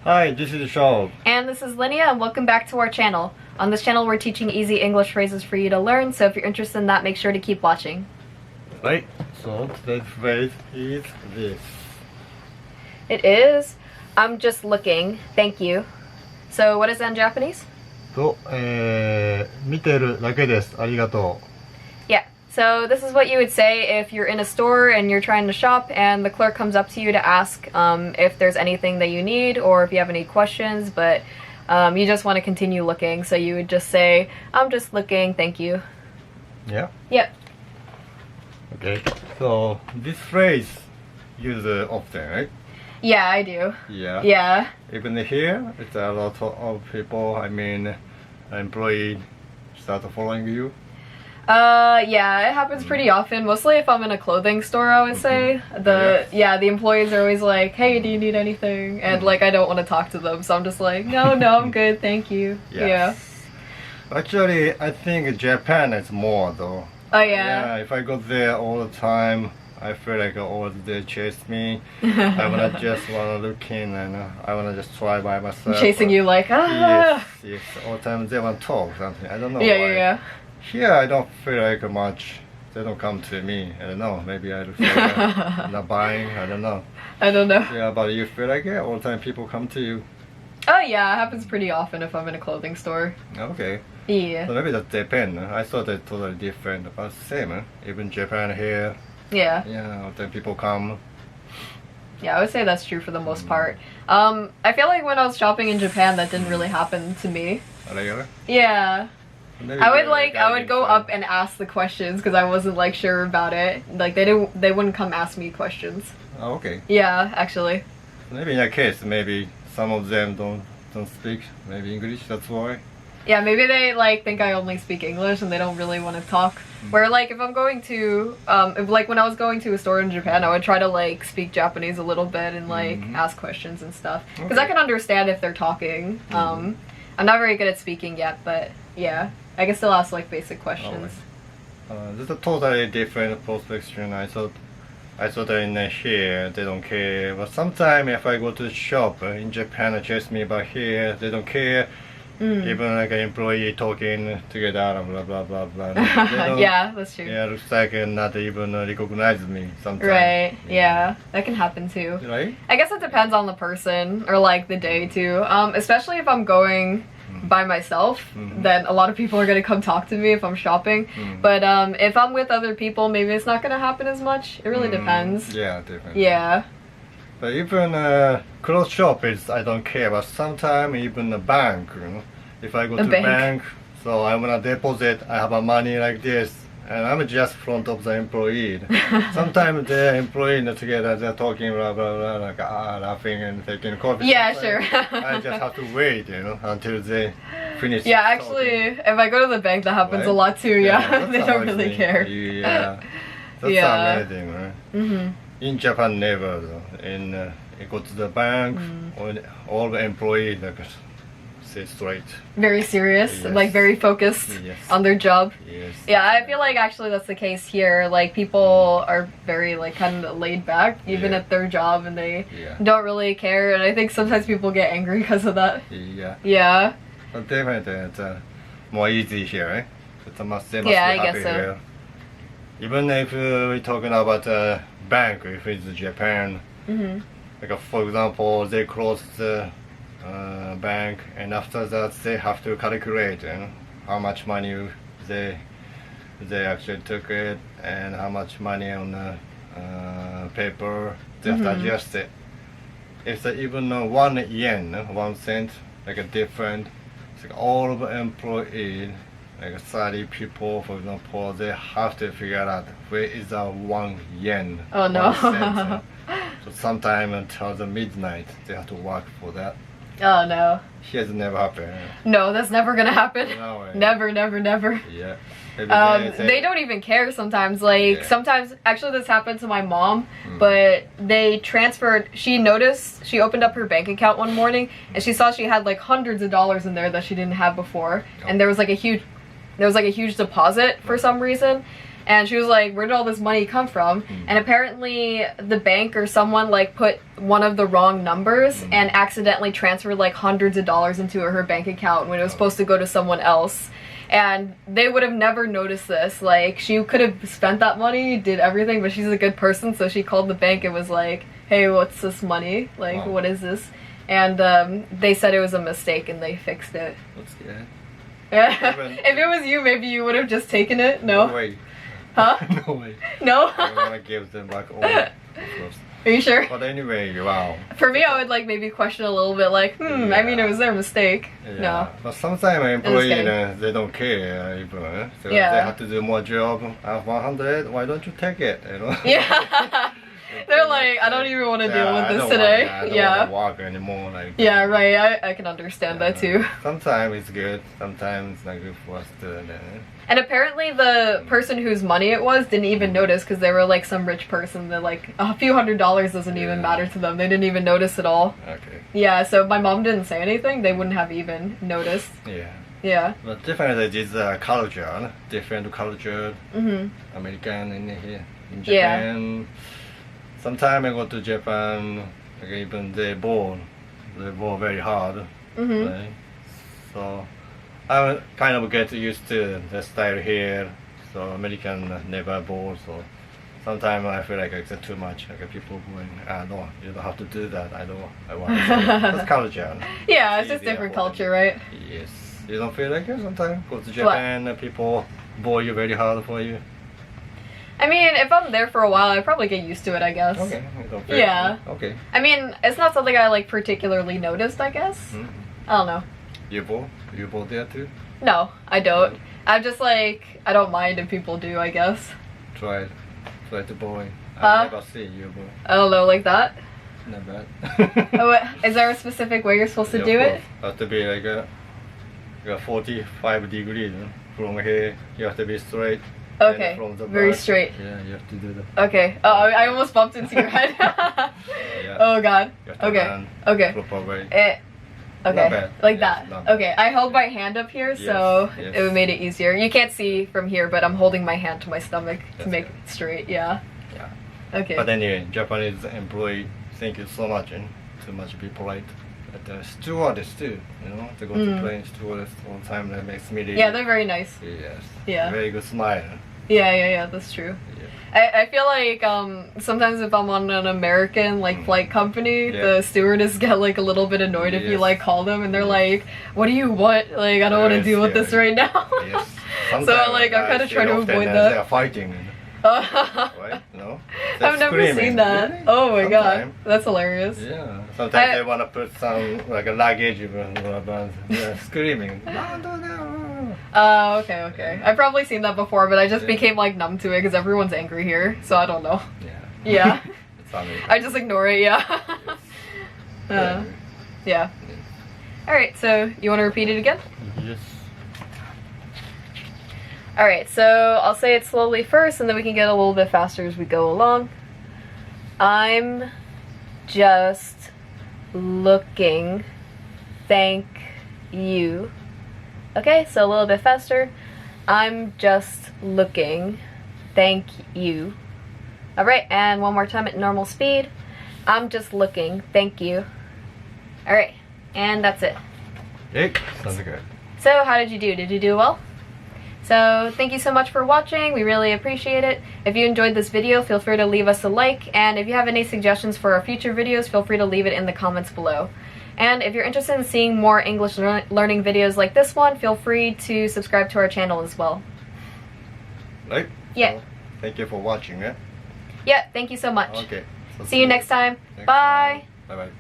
Hi, this is Shaw. And this is Linnea, and welcome back to our channel. On this channel, we're teaching easy English phrases for you to learn, so if you're interested in that, make sure to keep watching. Right, so today's phrase is this. It is, I'm just looking, thank you. So what is that in Japanese? と、見てるだけです。ありがとう。 Yeah, so this is what you would say if you're in a store and you're trying to shop and the clerk comes up to you to ask if there's anything that you need or if you have any questions, but you just want to continue looking, so you would just say, I'm just looking, thank you. Yeah? Yep. Okay, so this phrase used often, right? Yeah, I do. Yeah. Yeah. Even here, it's a lot of people, employee start following you. Yeah, it happens pretty often. Mostly if I'm in a clothing store, I would say. The employees are always like, hey, do you need anything? And like, I don't want to talk to them, so I'm just like, no, I'm good, thank you. Yes. Yeah. Actually, I think Japan is more though. Oh yeah? Yeah, if I go there all the time, I feel like always they chase me. I just wanna look in and I wanna just try by myself. Chasing you like, Yes, all the time they want to talk something. I don't know why. Yeah. Here I don't feel like much. They don't come to me. I don't know. Maybe I feel like I'm not buying. I don't know. Yeah, but you feel like all the time people come to you. Oh yeah, it happens pretty often if I'm in a clothing store. Okay. Yeah. So maybe that depends. I thought it's totally different, but same. Even Japan here. Yeah. Yeah, all the time people come. Yeah, I would say that's true for the most part. I feel like when I was shopping in Japan, that didn't really happen to me. Really? Yeah. Maybe I would go up and ask the questions because I wasn't like sure about it. Like they wouldn't come ask me questions. Oh, okay. Yeah, actually. Maybe in that case, maybe some of them don't speak maybe English. That's why. Yeah, maybe they like think I only speak English and they don't really want to talk. Where like if I'm going to when I was going to a store in Japan, I would try to like speak Japanese a little bit and like ask questions and stuff because I can understand if they're talking. I'm not very good at speaking yet, but yeah, I can still ask like basic questions. This is a totally different perspective. I thought in here they don't care, but sometimes if I go to the shop in Japan, they chase me, but here they don't care. Even like an employee talking together, blah blah blah blah. Yeah, that's true. Yeah, looks like not even recognize me sometimes. Right. Yeah, that can happen too. Right. I guess it depends on the person or like the day too. Especially if I'm going by myself, then a lot of people are gonna come talk to me if I'm shopping. But if I'm with other people, maybe it's not gonna happen as much. It really depends. Yeah, definitely. Yeah. But even clothes shop is I don't care. But sometimes even the bank, if I go to the bank, so I wanna deposit, I have a money like this, and I'm just front of the employee. Sometimes the employee together they're talking blah blah blah like laughing and taking coffee. Yeah, sure. I just have to wait, until they finish. Yeah, actually, if I go to the bank, that happens a lot too. Yeah, they don't really care. Yeah, that's amazing, right? In Japan, never though. You go to the bank, all the employees like say straight. Very serious, like very focused on their job. Yes. Yeah, I feel like actually that's the case here. Like people are very like kind of laid back, even at their job, and they don't really care. And I think sometimes people get angry because of that. Yeah. Yeah. But definitely, it's more easy here, right? They must I be guess happy so. here. Even if we're talking about bank, if it's Japan, like for example, they close the bank, and after that they have to calculate how much money they actually took it, and how much money on the paper. They have to adjust it. If they even 1 yen, 1 cent, like a different, it's like all of the employees, like 30 people, for example, they have to figure out where is the 1 yen. Oh no. 1 cent. So sometime until the midnight, they have to work for that. Oh no. Here's never happened. No, that's never gonna happen. No way. Never. Yeah. They don't even care sometimes. Like sometimes, actually, this happened to my mom. But they transferred. She noticed. She opened up her bank account one morning, and she saw she had like hundreds of dollars in there that she didn't have before. And there was like a huge deposit for some reason. And she was like, where did all this money come from? And apparently the bank or someone like put one of the wrong numbers and accidentally transferred like hundreds of dollars into her bank account when it was supposed to go to someone else. And they would have never noticed this. Like, she could have spent that money, did everything, but she's a good person, so she called the bank and was like, hey, what's this money? Like, what is this? And they said it was a mistake and they fixed it. That's good. Yeah. If it was you, maybe you would have just taken it. No? No way. Huh? No way. No? I want to give them back all. Of course. Are you sure? But anyway, wow. For me, I would like maybe question a little bit, like, I mean, it was their mistake. Yeah. No. But sometimes employees, they don't care even. So they have to do more job at 100. Why don't you take it? You know? Yeah. They're like, I don't even want to deal with this today. I don't want to walk anymore. Like, yeah, right. I can understand that too. Sometimes it's good. Sometimes it's not good for us to. And apparently the person whose money it was didn't even notice because they were like some rich person that like a few $100 doesn't even matter to them. They didn't even notice at all. Okay. Yeah, so if my mom didn't say anything, they wouldn't have even noticed. Yeah. Yeah. But definitely this culture, different culture, American in here, in Japan. Yeah. Sometimes I go to Japan, like even they ball very hard. Right? So I kind of get used to the style here. So American never ball. So sometimes I feel like it's too much. Like people going, no, you don't have to do that. I want. That's culture. Yeah, it's just different culture, right? Yes. You don't feel like it sometimes? Go to Japan, people ball you very hard for you. I mean, if I'm there for a while, I'd probably get used to it, I guess. Okay. Yeah. Okay. I mean, it's not something I like particularly noticed, I guess. I don't know. You ball there too? No, I don't. I'm just like, I don't mind if people do, I guess. Try to ball. I've never seen you ball. I don't know, like that? Not bad. Is there a specific way you're supposed to do it? Have to be like a 45 degrees from here. You have to be straight. Okay, from the very back. straight. Yeah, you have to do that. Okay. Oh, I almost bumped into your head. Yeah. Oh God. You have to Okay. run Okay. proper way. Okay. Not bad. Like Yes, that. not bad. Okay. I held my hand up here, so yes. it made it easier. You can't see from here, but I'm holding my hand to my stomach to That's make good. it straight. Yeah. Yeah. Okay. But anyway, Japanese employee, thank you so much and too much be polite. But the stewardess too, to go to plane stewardess all the time, that makes me really, Yeah, they're very nice. yes. Yeah. Very good smile. Yeah, that's true. Yeah. I feel like sometimes if I'm on an American like flight company, the stewardess get like a little bit annoyed if you like call them and they're like, what do you want? Like, I don't want to deal with this right now. Yes. So like I'm kind of trying to avoid that. They are fighting. Right? No? I've never seen that. Really? Oh my god, Sometime. that's hilarious. Yeah. Sometimes they want to put some like a luggage but screaming. No. Oh, okay. I've probably seen that before, but I just became like numb to it because everyone's angry here, so I don't know. Yeah. Yeah. It's funny. I just ignore it, yeah. Yeah. Alright, so you want to repeat it again? Yes. Alright, so I'll say it slowly first and then we can get a little bit faster as we go along. I'm just looking. Thank you. Okay, so a little bit faster. I'm just looking. Thank you. Alright, and one more time at normal speed. I'm just looking. Thank you. Alright, and that's it. Hey, sounds good. So, how did you do? Did you do well? So, thank you so much for watching. We really appreciate it. If you enjoyed this video, feel free to leave us a like. And if you have any suggestions for our future videos, feel free to leave it in the comments below. And if you're interested in seeing more English learning videos like this one, feel free to subscribe to our channel as well. Right? Yeah. So, thank you for watching. Yeah, thank you so much. Okay. So See you next time. Bye. Bye-bye.